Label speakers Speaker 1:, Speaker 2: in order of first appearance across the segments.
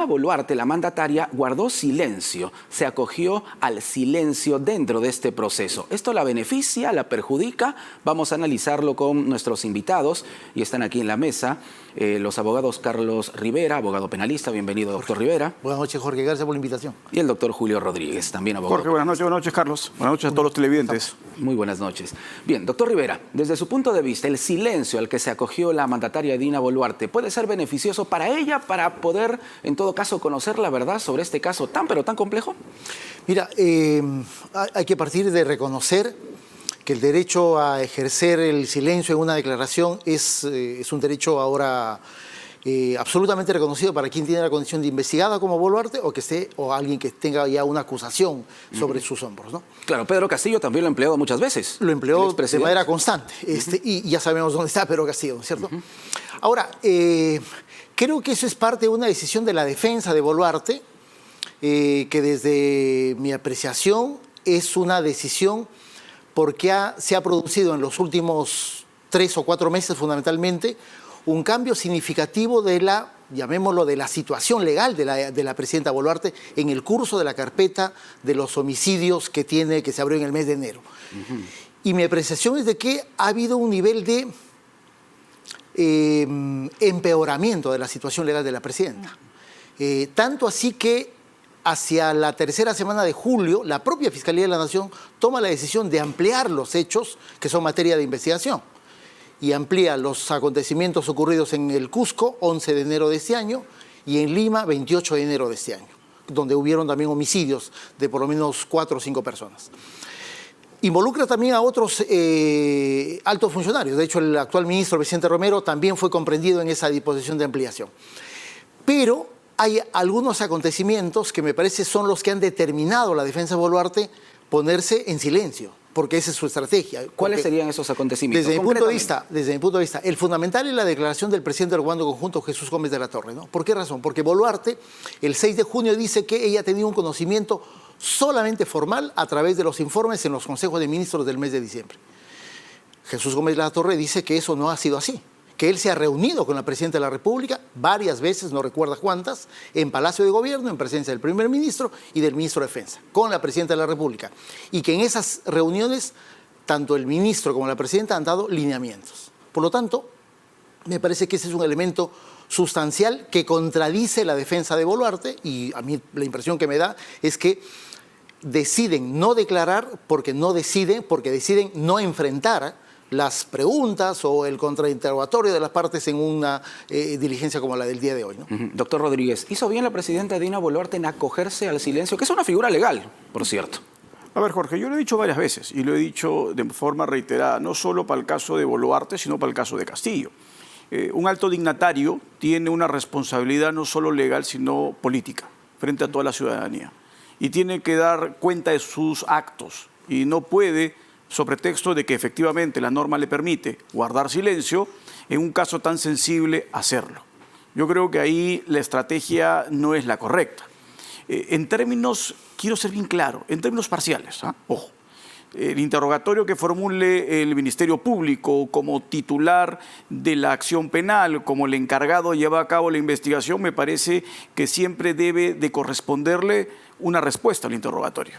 Speaker 1: Boluarte, la mandataria, guardó silencio, se acogió al silencio dentro de este proceso. ¿Esto la beneficia, la perjudica? Vamos a analizarlo con nuestros invitados y están aquí en la mesa los abogados Carlos Rivera, abogado penalista. Bienvenido, doctor Rivera.
Speaker 2: Buenas noches, Jorge. Gracias por la invitación.
Speaker 1: Y el doctor Julio Rodríguez, también abogado.
Speaker 3: Jorge, buenas noches, Carlos. Buenas noches a todos los televidentes.
Speaker 1: Muy buenas noches. Bien, doctor Rivera, desde su punto de vista, el silencio al que se acogió la mandataria Dina Boluarte, ¿puede ser beneficioso para ella para poder, en todo caso, conocer la verdad sobre este caso tan, pero tan complejo?
Speaker 2: Mira, hay que partir de reconocer que el derecho a ejercer el silencio en una declaración es un derecho ahora absolutamente reconocido para quien tiene la condición de investigada como Boluarte o alguien que tenga ya una acusación sobre sus hombros, ¿no?
Speaker 1: Claro, Pedro Castillo también lo ha empleado muchas veces.
Speaker 2: Lo empleó de manera constante y ya sabemos dónde está Pedro Castillo, ¿no es cierto? Ahora, creo que eso es parte de una decisión de la defensa de Boluarte, que desde mi apreciación es una decisión porque se ha producido en los últimos 3 o 4 meses fundamentalmente un cambio significativo de la, llamémoslo, de la situación legal de la presidenta Boluarte en el curso de la carpeta de los homicidios que se abrió en el mes de enero. Y mi apreciación es de que ha habido un nivel de empeoramiento de la situación legal de la presidenta. Tanto así que hacia la tercera semana de julio, la propia Fiscalía de la Nación toma la decisión de ampliar los hechos que son materia de investigación y amplía los acontecimientos ocurridos en el Cusco, 11 de enero de este año, y en Lima, 28 de enero de este año, donde hubieron también homicidios de por lo menos 4 o 5 personas. Involucra también a otros altos funcionarios. De hecho, el actual ministro Vicente Romero también fue comprendido en esa disposición de ampliación. Pero hay algunos acontecimientos que me parece son los que han determinado a la defensa de Boluarte ponerse en silencio, porque esa es su estrategia.
Speaker 1: ¿Cuáles serían esos acontecimientos?
Speaker 2: Desde mi punto de vista, el fundamental es la declaración del presidente del Comando Conjunto, Jesús Gómez de la Torre, ¿no? ¿Por qué razón? Porque Boluarte, el 6 de junio, dice que ella tenía un conocimiento solamente formal a través de los informes en los consejos de ministros del mes de diciembre. Jesús Gómez de la Torre dice que eso no ha sido así, que él se ha reunido con la presidenta de la República varias veces, no recuerda cuántas, en Palacio de Gobierno, en presencia del primer ministro y del ministro de Defensa, con la presidenta de la República. Y que en esas reuniones, tanto el ministro como la presidenta han dado lineamientos. Por lo tanto, me parece que ese es un elemento sustancial que contradice la defensa de Boluarte, y a mí la impresión que me da es que deciden no declarar porque deciden no enfrentar las preguntas o el contrainterrogatorio de las partes en una diligencia como la del día de hoy, ¿no?
Speaker 1: Doctor Rodríguez, ¿hizo bien la presidenta Dina Boluarte en acogerse al silencio? Que es una figura legal, por cierto.
Speaker 3: A ver, Jorge, yo lo he dicho varias veces y lo he dicho de forma reiterada, no solo para el caso de Boluarte, sino para el caso de Castillo. Un alto dignatario tiene una responsabilidad no solo legal, sino política, frente a toda la ciudadanía. Y tiene que dar cuenta de sus actos y no puede, sobre pretexto de que efectivamente la norma le permite guardar silencio, en un caso tan sensible hacerlo. Yo creo que ahí la estrategia no es la correcta. En términos, quiero ser bien claro, en términos parciales, ojo, el interrogatorio que formule el Ministerio Público como titular de la acción penal, como el encargado lleva a cabo la investigación, me parece que siempre debe de corresponderle una respuesta al interrogatorio.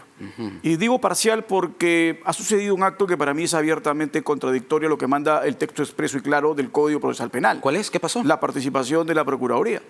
Speaker 3: Y digo parcial porque ha sucedido un acto que para mí es abiertamente contradictorio a lo que manda el texto expreso y claro del Código Procesal Penal.
Speaker 1: ¿Cuál es? ¿Qué pasó?
Speaker 3: La participación de la Procuraduría.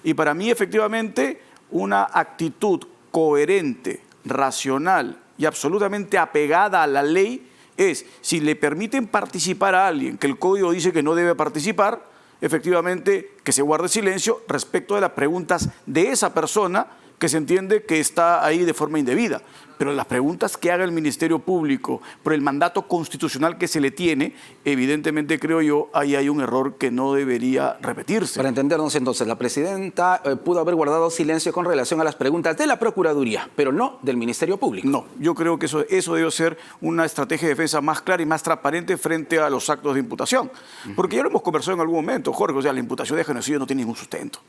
Speaker 3: Y para mí, efectivamente, una actitud coherente, racional y absolutamente apegada a la ley es, si le permiten participar a alguien que el Código dice que no debe participar, efectivamente que se guarde silencio respecto de las preguntas de esa persona que se entiende que está ahí de forma indebida. Pero las preguntas que haga el Ministerio Público por el mandato constitucional que se le tiene, evidentemente creo yo, ahí hay un error que no debería repetirse.
Speaker 1: Para entendernos entonces, la presidenta pudo haber guardado silencio con relación a las preguntas de la Procuraduría, pero no del Ministerio Público.
Speaker 3: No, yo creo que eso debe ser una estrategia de defensa más clara y más transparente frente a los actos de imputación. Porque ya lo hemos conversado en algún momento, Jorge, o sea, la imputación de genocidio no tiene ningún sustento.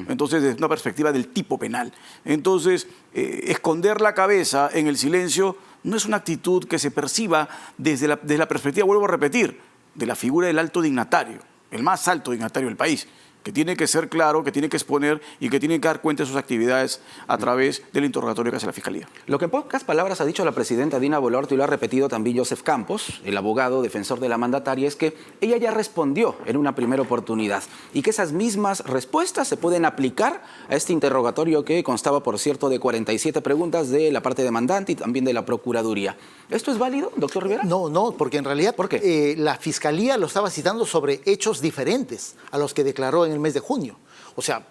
Speaker 3: Entonces, desde una perspectiva del tipo penal. Entonces, esconder la cabeza en el silencio no es una actitud que se perciba desde la perspectiva, vuelvo a repetir, de la figura del alto dignatario, el más alto dignatario del país. que tiene que ser claro, que tiene que exponer y que tiene que dar cuenta de sus actividades a través del interrogatorio que hace la Fiscalía.
Speaker 1: Lo que en pocas palabras ha dicho la presidenta Dina Boluarte y lo ha repetido también Joseph Campos, el abogado defensor de la mandataria, es que ella ya respondió en una primera oportunidad y que esas mismas respuestas se pueden aplicar a este interrogatorio que constaba, por cierto, de 47 preguntas de la parte demandante y también de la Procuraduría. ¿Esto es válido, doctor Rivera?
Speaker 2: No, porque en realidad
Speaker 1: ¿Por qué?
Speaker 2: La Fiscalía lo estaba citando sobre hechos diferentes a los que declaró en el mes de junio. O sea,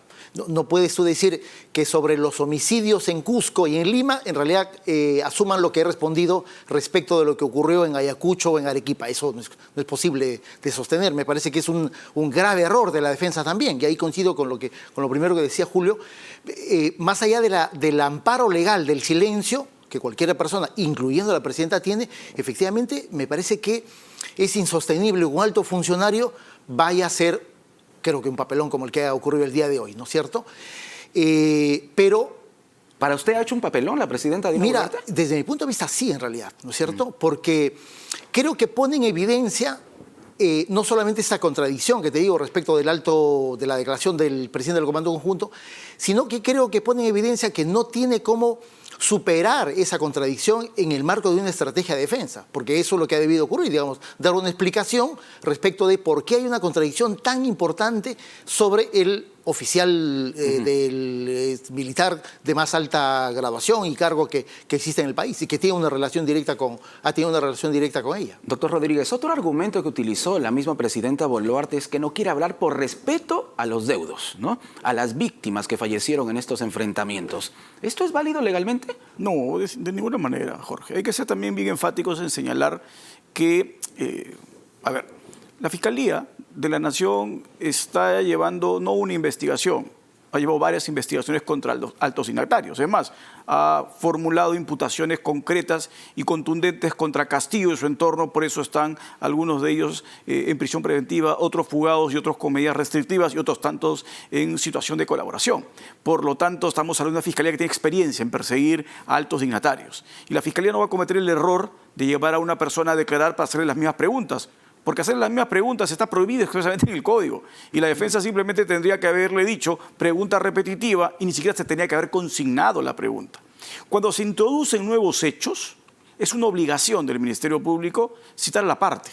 Speaker 2: no puedes tú decir que sobre los homicidios en Cusco y en Lima, en realidad asuman lo que he respondido respecto de lo que ocurrió en Ayacucho o en Arequipa. Eso no es posible de sostener. Me parece que es un grave error de la defensa también. Y ahí coincido con lo primero que decía Julio. Más allá del amparo legal del silencio que cualquier persona, incluyendo la presidenta, tiene, efectivamente me parece que es insostenible que un alto funcionario vaya a ser, creo que un papelón como el que ha ocurrido el día de hoy, ¿no es cierto? Pero...
Speaker 1: ¿Para usted ha hecho un papelón la presidenta Dina
Speaker 2: Mira,
Speaker 1: Boluarte?
Speaker 2: desde mi punto de vista sí, en realidad, ¿no es cierto? Porque creo que pone en evidencia no solamente esta contradicción que te digo respecto de la declaración del presidente del Comando Conjunto, sino que creo que pone en evidencia que no tiene cómo superar esa contradicción en el marco de una estrategia de defensa, porque eso es lo que ha debido ocurrir, digamos, dar una explicación respecto de por qué hay una contradicción tan importante sobre el oficial del militar de más alta graduación y cargo que existe en el país y que tiene una relación directa ha tenido una relación directa con ella.
Speaker 1: Doctor Rodríguez, otro argumento que utilizó la misma presidenta Boluarte es que no quiere hablar por respeto a los deudos, ¿no? A las víctimas que fallecieron en estos enfrentamientos. ¿Esto es válido legalmente?
Speaker 3: No, de ninguna manera, Jorge. Hay que ser también bien enfáticos en señalar que, la Fiscalía de la Nación está llevando no una investigación, ha llevado varias investigaciones contra los altos dignatarios. Además, ha formulado imputaciones concretas y contundentes contra Castillo y su entorno, por eso están algunos de ellos en prisión preventiva, otros fugados y otros con medidas restrictivas y otros tantos en situación de colaboración. Por lo tanto, estamos hablando de una Fiscalía que tiene experiencia en perseguir a altos dignatarios. Y la Fiscalía no va a cometer el error de llevar a una persona a declarar para hacerle las mismas preguntas, porque hacer las mismas preguntas está prohibido expresamente en el Código. Y la defensa simplemente tendría que haberle dicho pregunta repetitiva y ni siquiera se tenía que haber consignado la pregunta. Cuando se introducen nuevos hechos, es una obligación del Ministerio Público citar a la parte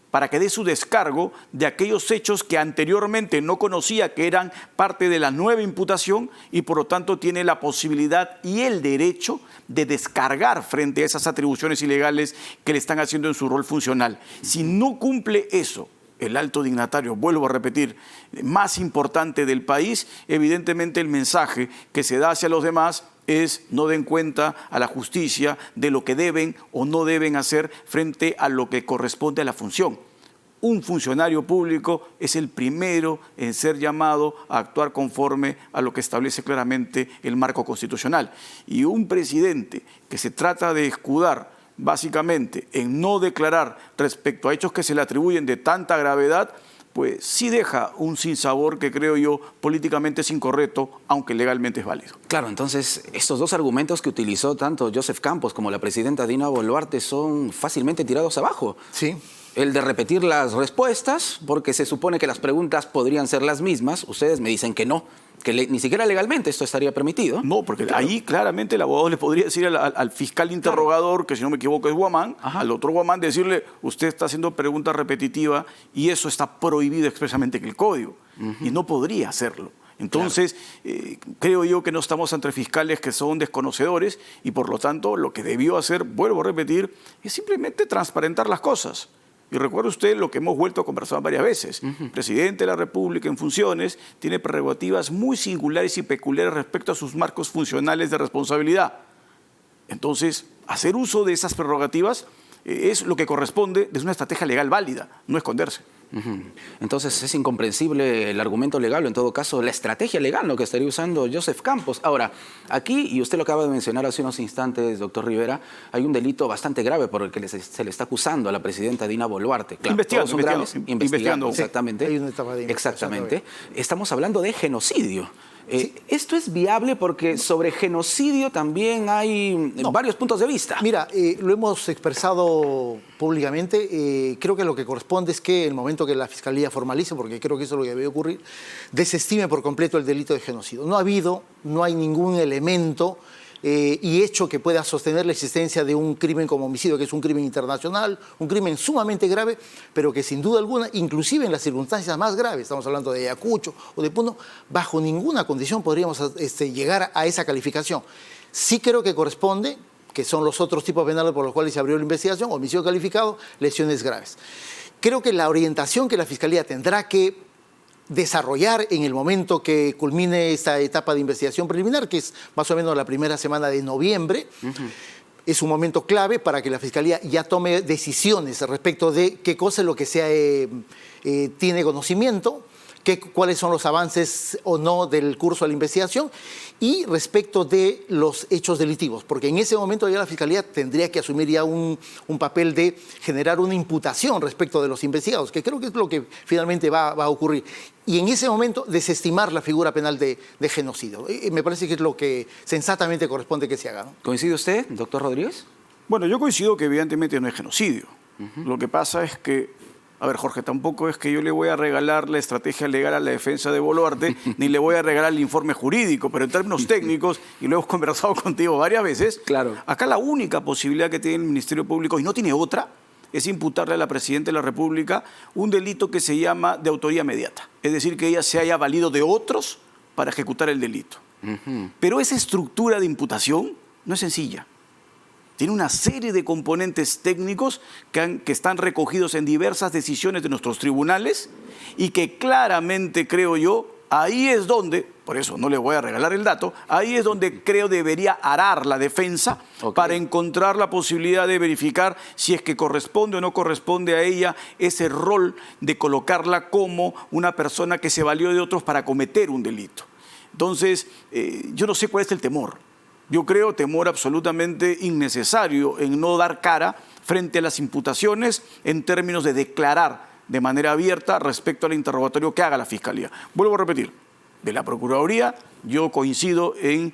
Speaker 3: para que dé su descargo de aquellos hechos que anteriormente no conocía que eran parte de la nueva imputación y por lo tanto tiene la posibilidad y el derecho de descargar frente a esas atribuciones ilegales que le están haciendo en su rol funcional. Si no cumple eso, el alto dignatario, vuelvo a repetir, más importante del país, evidentemente el mensaje que se da hacia los demás es no den cuenta a la justicia de lo que deben o no deben hacer frente a lo que corresponde a la función. Un funcionario público es el primero en ser llamado a actuar conforme a lo que establece claramente el marco constitucional. Y un presidente que se trata de escudar básicamente en no declarar respecto a hechos que se le atribuyen de tanta gravedad, pues sí deja un sinsabor que creo yo políticamente es incorrecto, aunque legalmente es válido.
Speaker 1: Claro, entonces estos dos argumentos que utilizó tanto Joseph Campos como la presidenta Dina Boluarte son fácilmente tirados abajo.
Speaker 2: Sí.
Speaker 1: El de repetir las respuestas, porque se supone que las preguntas podrían ser las mismas, ustedes me dicen que no, que ni siquiera legalmente esto estaría permitido.
Speaker 3: No, porque claro, ahí claramente el abogado le podría decir al fiscal interrogador, que si no me equivoco es Guamán, al otro Guamán decirle, usted está haciendo pregunta repetitiva y eso está prohibido expresamente en el Código, y no podría hacerlo. Entonces, creo yo que no estamos entre fiscales que son desconocedores y por lo tanto lo que debió hacer, vuelvo a repetir, es simplemente transparentar las cosas. Y recuerde usted lo que hemos vuelto a conversar varias veces. El presidente de la República en funciones tiene prerrogativas muy singulares y peculiares respecto a sus marcos funcionales de responsabilidad. Entonces, hacer uso de esas prerrogativas es lo que corresponde desde una estrategia legal válida, no esconderse.
Speaker 1: Entonces es incomprensible el argumento legal, o en todo caso la estrategia legal, ¿no?, que estaría usando Joseph Campos. Ahora, aquí, y usted lo acaba de mencionar hace unos instantes, doctor Rivera, hay un delito bastante grave por el que se le está acusando a la presidenta Dina Boluarte. Claro, investigando. Exactamente.
Speaker 2: Hay una etapa de
Speaker 1: Exactamente. Estamos hablando de genocidio. ¿Esto es viable? Porque sobre genocidio también hay varios puntos de vista.
Speaker 2: Mira, lo hemos expresado públicamente. Creo que lo que corresponde es que el momento que la Fiscalía formalice, porque creo que eso es lo que debe ocurrir, desestime por completo el delito de genocidio. No hay ningún elemento y hecho que pueda sostener la existencia de un crimen como homicidio, que es un crimen internacional, un crimen sumamente grave, pero que sin duda alguna, inclusive en las circunstancias más graves, estamos hablando de Ayacucho o de Puno, bajo ninguna condición podríamos llegar a esa calificación. Sí creo que corresponde, que son los otros tipos penales por los cuales se abrió la investigación, homicidio calificado, lesiones graves. Creo que la orientación que la Fiscalía tendrá que desarrollar en el momento que culmine esta etapa de investigación preliminar, que es más o menos la primera semana de noviembre, es un momento clave para que la Fiscalía ya tome decisiones respecto de qué cosa es lo que tiene conocimiento, cuáles son los avances o no del curso de la investigación y respecto de los hechos delictivos, porque en ese momento ya la Fiscalía tendría que asumir ya un papel de generar una imputación respecto de los investigados, que creo que es lo que finalmente va a ocurrir. Y en ese momento desestimar la figura penal de genocidio. Me parece que es lo que sensatamente corresponde que se haga, ¿no?
Speaker 1: ¿Coincide usted, doctor Rodríguez?
Speaker 3: Bueno, yo coincido que evidentemente no es genocidio. Lo que pasa es que, a ver, Jorge, tampoco es que yo le voy a regalar la estrategia legal a la defensa de Boluarte, ni le voy a regalar el informe jurídico, pero en términos técnicos, y lo hemos conversado contigo varias veces,
Speaker 1: claro,
Speaker 3: acá la única posibilidad que tiene el Ministerio Público, y no tiene otra, es imputarle a la Presidenta de la República un delito que se llama de autoría inmediata. Es decir, que ella se haya valido de otros para ejecutar el delito. Pero esa estructura de imputación no es sencilla. Tiene una serie de componentes técnicos que están recogidos en diversas decisiones de nuestros tribunales y que claramente, creo yo, ahí es donde, por eso no le voy a regalar el dato, ahí es donde creo debería arar la defensa para encontrar la posibilidad de verificar si es que corresponde o no corresponde a ella ese rol de colocarla como una persona que se valió de otros para cometer un delito. Entonces, yo no sé cuál es el temor. Yo creo temor absolutamente innecesario en no dar cara frente a las imputaciones en términos de declarar de manera abierta respecto al interrogatorio que haga la Fiscalía. Vuelvo a repetir, de la Procuraduría yo coincido en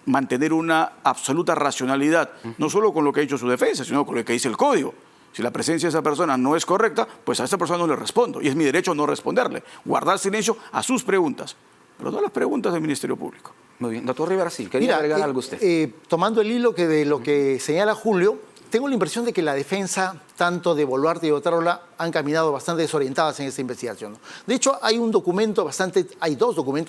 Speaker 3: mantener una absoluta racionalidad, no solo con lo que ha dicho su defensa, sino con lo que dice el Código. Si la presencia de esa persona no es correcta, pues a esa persona no le respondo y es mi derecho no responderle, guardar silencio a sus preguntas, pero no a las preguntas del Ministerio Público.
Speaker 1: Muy bien. Doctor Rivera, sí, quería agregar algo usted.
Speaker 2: Tomando el hilo de lo que señala Julio, tengo la impresión de que la defensa, tanto de Boluarte y de Otárola, han caminado bastante desorientadas en esta investigación, ¿no? De hecho, hay dos documentos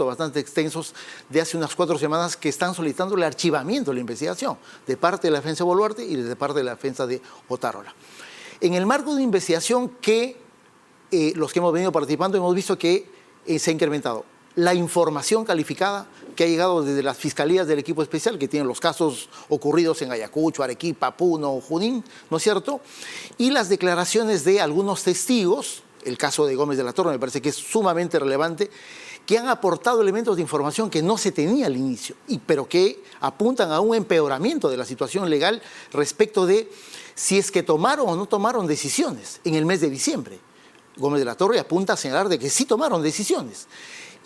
Speaker 2: bastante extensos de hace unas 4 semanas que están solicitando el archivamiento de la investigación, de parte de la defensa de Boluarte y de parte de la defensa de Otárola. En el marco de una investigación que los que hemos venido participando hemos visto que se ha incrementado la información calificada que ha llegado desde las fiscalías del equipo especial, que tienen los casos ocurridos en Ayacucho, Arequipa, Puno, Junín, ¿no es cierto? Y las declaraciones de algunos testigos, el caso de Gómez de la Torre me parece que es sumamente relevante, que han aportado elementos de información que no se tenía al inicio, pero que apuntan a un empeoramiento de la situación legal respecto de si es que tomaron o no tomaron decisiones en el mes de diciembre. Gómez de la Torre apunta a señalar de que sí tomaron decisiones.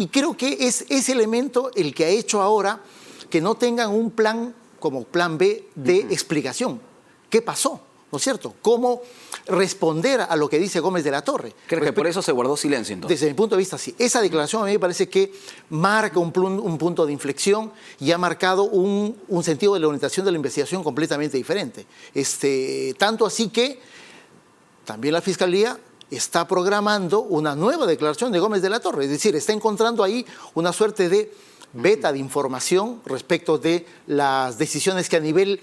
Speaker 2: Y creo que es ese elemento el que ha hecho ahora que no tengan un plan como plan B de explicación. ¿Qué pasó? ¿No es cierto? ¿Cómo responder a lo que dice Gómez de la Torre?
Speaker 1: Creo que por eso se guardó silencio entonces.
Speaker 2: Desde mi punto de vista, sí. Esa declaración a mí me parece que marca un punto de inflexión y ha marcado un sentido de la orientación de la investigación completamente diferente. Tanto así que también la Fiscalía está programando una nueva declaración de Gómez de la Torre. Es decir, está encontrando ahí una suerte de beta de información respecto de las decisiones que a nivel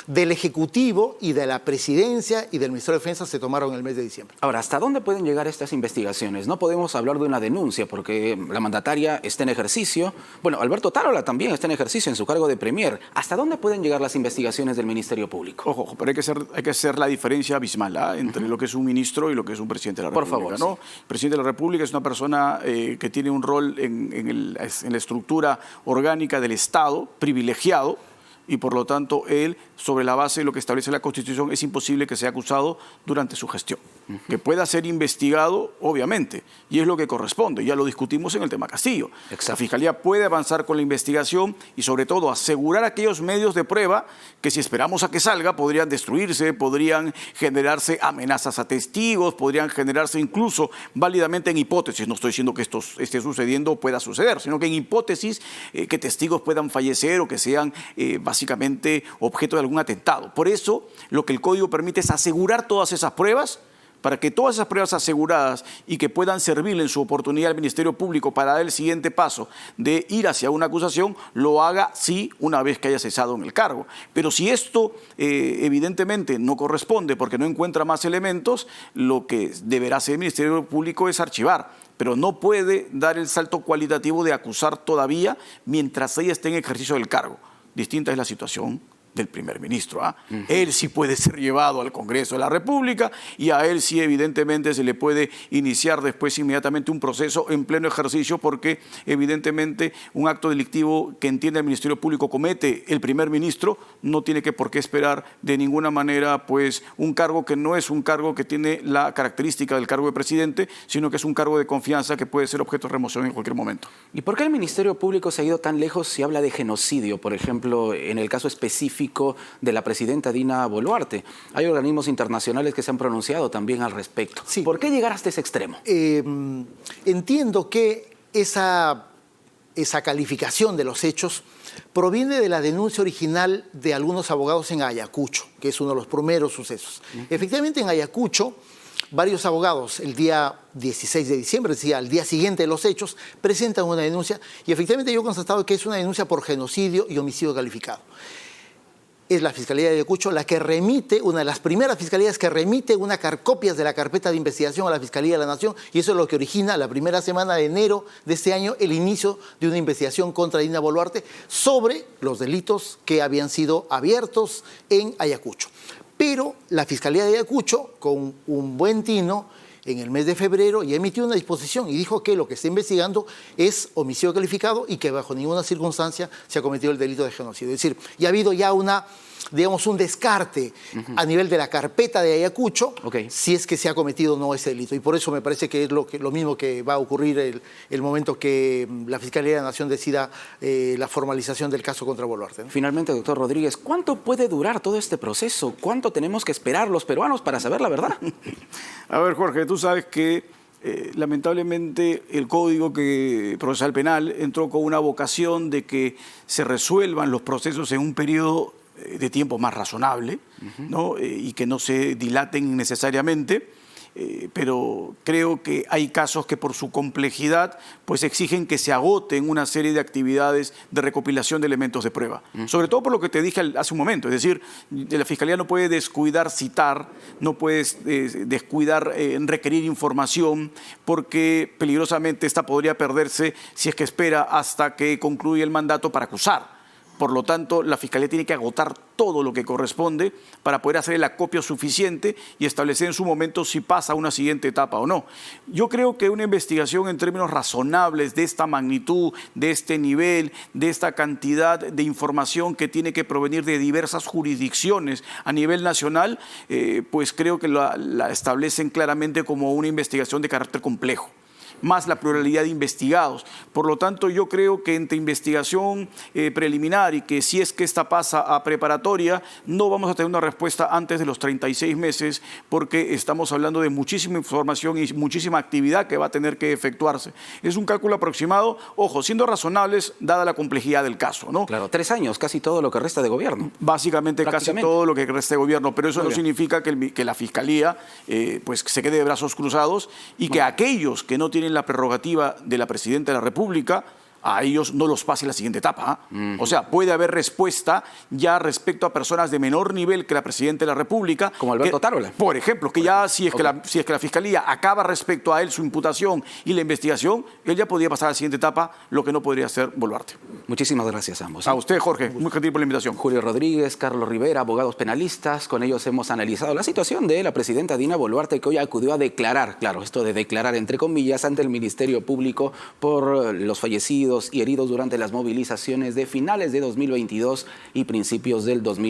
Speaker 2: del Ejecutivo y de la Presidencia y del Ministerio de Defensa se tomaron en el mes de diciembre.
Speaker 1: Ahora, ¿hasta dónde pueden llegar estas investigaciones? No podemos hablar de una denuncia porque la mandataria está en ejercicio. Bueno, Alberto Otárola también está en ejercicio en su cargo de premier. ¿Hasta dónde pueden llegar las investigaciones del Ministerio Público?
Speaker 3: Ojo, pero hay que hacer la diferencia abismal entre lo que es un ministro y lo que es un presidente de la República.
Speaker 1: Por favor,
Speaker 3: ¿no? Sí. El presidente de la República es una persona que tiene un rol en la estructura orgánica del Estado, privilegiado, y por lo tanto él, sobre la base de lo que establece la Constitución, es imposible que sea acusado durante su gestión. que pueda ser investigado, obviamente, y es lo que corresponde. Ya lo discutimos en el tema Castillo.
Speaker 1: Exacto.
Speaker 3: La Fiscalía puede avanzar con la investigación y, sobre todo, asegurar aquellos medios de prueba que, si esperamos a que salga, podrían destruirse, podrían generarse amenazas a testigos, podrían generarse incluso válidamente en hipótesis. No estoy diciendo que esto esté sucediendo o pueda suceder, sino que en hipótesis que testigos puedan fallecer o que sean básicamente objeto de algún atentado. Por eso, lo que el Código permite es asegurar todas esas pruebas, para que todas esas pruebas aseguradas y que puedan servirle en su oportunidad al Ministerio Público para dar el siguiente paso de ir hacia una acusación, lo haga sí una vez que haya cesado en el cargo. Pero si esto evidentemente no corresponde porque no encuentra más elementos, lo que deberá hacer el Ministerio Público es archivar. Pero no puede dar el salto cualitativo de acusar todavía mientras ella esté en ejercicio del cargo. Distinta es la situación del primer ministro. Él sí puede ser llevado al Congreso de la República y a él sí evidentemente se le puede iniciar después inmediatamente un proceso en pleno ejercicio, porque evidentemente un acto delictivo que entiende el Ministerio Público comete el primer ministro no tiene por qué esperar de ninguna manera pues un cargo que no es un cargo que tiene la característica del cargo de presidente, sino que es un cargo de confianza que puede ser objeto de remoción en cualquier momento.
Speaker 1: ¿Y por qué el Ministerio Público se ha ido tan lejos si habla de genocidio, por ejemplo, en el caso específico de la presidenta Dina Boluarte? Hay organismos internacionales que se han pronunciado también al respecto.
Speaker 2: Sí.
Speaker 1: ¿Por qué llegar hasta ese extremo?
Speaker 2: Entiendo que esa calificación de los hechos proviene de la denuncia original de algunos abogados en Ayacucho, que es uno de los primeros sucesos. Efectivamente, en Ayacucho, varios abogados el día 16 de diciembre, es decir, al día siguiente de los hechos, presentan una denuncia y efectivamente yo he constatado que es una denuncia por genocidio y homicidio calificado. Es la Fiscalía de Ayacucho la que remite, una de las primeras fiscalías que remite copias de la carpeta de investigación a la Fiscalía de la Nación, y eso es lo que origina la primera semana de enero de este año el inicio de una investigación contra Dina Boluarte sobre los delitos que habían sido abiertos en Ayacucho. Pero la Fiscalía de Ayacucho, con un buen tino, en el mes de febrero ya emitió una disposición y dijo que lo que está investigando es homicidio calificado y que bajo ninguna circunstancia se ha cometido el delito de genocidio. Es decir, ya ha habido ya un descarte a nivel de la carpeta de Ayacucho, si es que se ha cometido o no ese delito. Y por eso me parece que es lo mismo que va a ocurrir el momento que la Fiscalía de la Nación decida la formalización del caso contra Boluarte, ¿no?
Speaker 1: Finalmente, doctor Rodríguez, ¿cuánto puede durar todo este proceso? ¿Cuánto tenemos que esperar los peruanos para saber la verdad?
Speaker 3: A ver, Jorge, tú sabes que lamentablemente el Código Procesal Penal entró con una vocación de que se resuelvan los procesos en un periodo de tiempo más razonable, ¿no? Y que no se dilaten innecesariamente, pero creo que hay casos que por su complejidad pues exigen que se agoten una serie de actividades de recopilación de elementos de prueba. Sobre todo por lo que te dije hace un momento, es decir, la Fiscalía no puede descuidar citar, no puede descuidar requerir información, porque peligrosamente esta podría perderse si es que espera hasta que concluya el mandato para acusar. Por lo tanto, la Fiscalía tiene que agotar todo lo que corresponde para poder hacer el acopio suficiente y establecer en su momento si pasa a una siguiente etapa o no. Yo creo que una investigación en términos razonables de esta magnitud, de este nivel, de esta cantidad de información que tiene que provenir de diversas jurisdicciones a nivel nacional, pues creo que la establecen claramente como una investigación de carácter complejo, más la pluralidad de investigados. Por lo tanto, yo creo que entre investigación preliminar y que si es que esta pasa a preparatoria, no vamos a tener una respuesta antes de los 36 meses, porque estamos hablando de muchísima información y muchísima actividad que va a tener que efectuarse. Es un cálculo aproximado, ojo, siendo razonables, dada la complejidad del caso, ¿no?
Speaker 1: Claro, 3 años, casi todo lo que resta de gobierno.
Speaker 3: Básicamente casi todo lo que resta de gobierno, pero eso no significa que la Fiscalía pues se quede de brazos cruzados y que aquellos que no tienen la prerrogativa de la Presidenta de la República, a ellos no los pase la siguiente etapa. O sea, puede haber respuesta ya respecto a personas de menor nivel que la Presidenta de la República.
Speaker 1: Como Alberto Tarola.
Speaker 3: Por ejemplo, que ya si es que la Fiscalía acaba respecto a él su imputación y la investigación, él ya podría pasar a la siguiente etapa, lo que no podría hacer Boluarte.
Speaker 1: Muchísimas gracias a ambos.
Speaker 3: A usted, Jorge, muy gentil por la invitación.
Speaker 1: Julio Rodríguez, Carlos Rivera, abogados penalistas, con ellos hemos analizado la situación de la presidenta Dina Boluarte, que hoy acudió a declarar, claro, esto de declarar entre comillas, ante el Ministerio Público por los fallecidos y heridos durante las movilizaciones de finales de 2022 y principios del 2023.